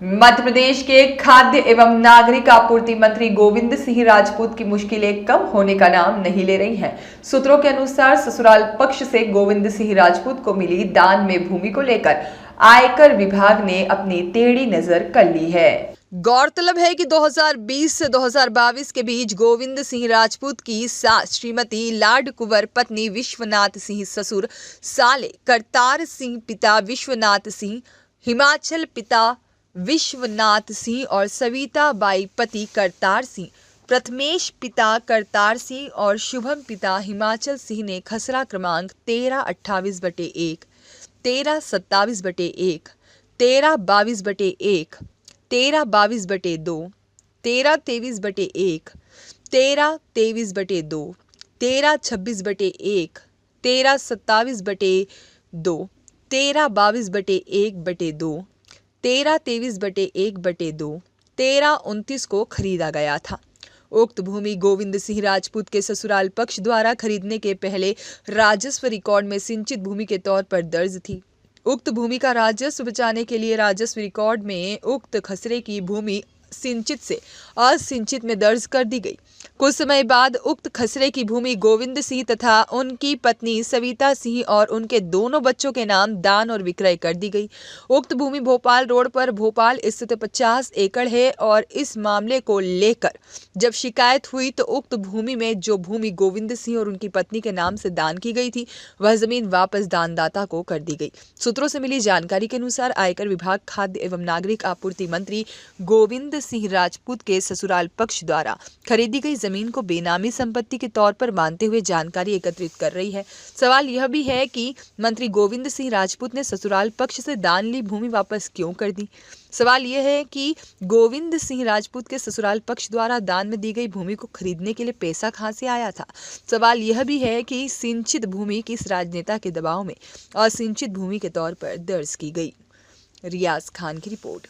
मध्य प्रदेश के खाद्य एवं नागरिक आपूर्ति मंत्री गोविंद सिंह राजपूत की मुश्किलें कम होने का नाम नहीं ले रही हैं। सूत्रों के अनुसार ससुराल पक्ष से गोविंद सिंह राजपूत को मिली दान में भूमि को लेकर आयकर विभाग ने अपनी टेढ़ी नजर कर ली है। गौरतलब है कि 2020 से 2022 के बीच गोविंद सिंह राजपूत की सास श्रीमती लाड कुंवर पत्नी विश्वनाथ सिंह, ससुर साले करतार सिंह, पिता विश्वनाथ सिंह, हिमाचल पिता विश्वनाथ सिंह और सविता बाई पति करतार सिंह, प्रथमेश पिता करतार सिंह और शुभम पिता हिमाचल सिंह ने खसरा क्रमांक 1328/1, 1327/1, 1322/1, 1322/2, 1323/1, 1323/2, 1326/1, 1327/2, 1322/1/2, 1323/1/2, 1329 को खरीदा गया था। उक्त भूमि गोविंद सिंह राजपूत के ससुराल पक्ष द्वारा खरीदने के पहले राजस्व रिकॉर्ड में सिंचित भूमि के तौर पर दर्ज थी। उक्त भूमि का राजस्व बचाने के लिए राजस्व रिकॉर्ड में उक्त खसरे की भूमि सिंचित से असिंचित में दर्ज कर दी गई। कुछ समय बाद उक्त खसरे की भूमि गोविंद सिंह तथा उनकी पत्नी सविता सिंह और उनके दोनों बच्चों के नाम दान और विक्रय कर दी गई। उक्त भूमि भोपाल रोड पर भोपाल स्थित 50 एकड़ है और इस मामले को लेकर जब शिकायत हुई तो उक्त भूमि में जो भूमि गोविंद सिंह और उनकी पत्नी के नाम से दान की गई थी वह जमीन वापस दानदाता को कर दी गई। सूत्रों से मिली जानकारी के अनुसार आयकर विभाग खाद्य एवं नागरिक आपूर्ति मंत्री गोविंद सिंह राजपूत के ससुराल पक्ष द्वारा खरीदी गई जमीन को बेनामी संपत्ति के तौर पर मानते हुए जानकारी एकत्रित कर रही है। सवाल यह भी है कि मंत्री गोविंद सिंह राजपूत ने ससुराल पक्ष से दान ली भूमि वापस क्यों कर दी। सवाल यह है कि गोविंद सिंह राजपूत के ससुराल पक्ष द्वारा दान में दी गई भूमि को खरीदने के लिए पैसा कहां से आया था। सवाल यह भी है कि सिंचित भूमि किस राजनेता के दबाव में असिंचित भूमि के तौर पर दर्ज की गई। रियाज खान की रिपोर्ट।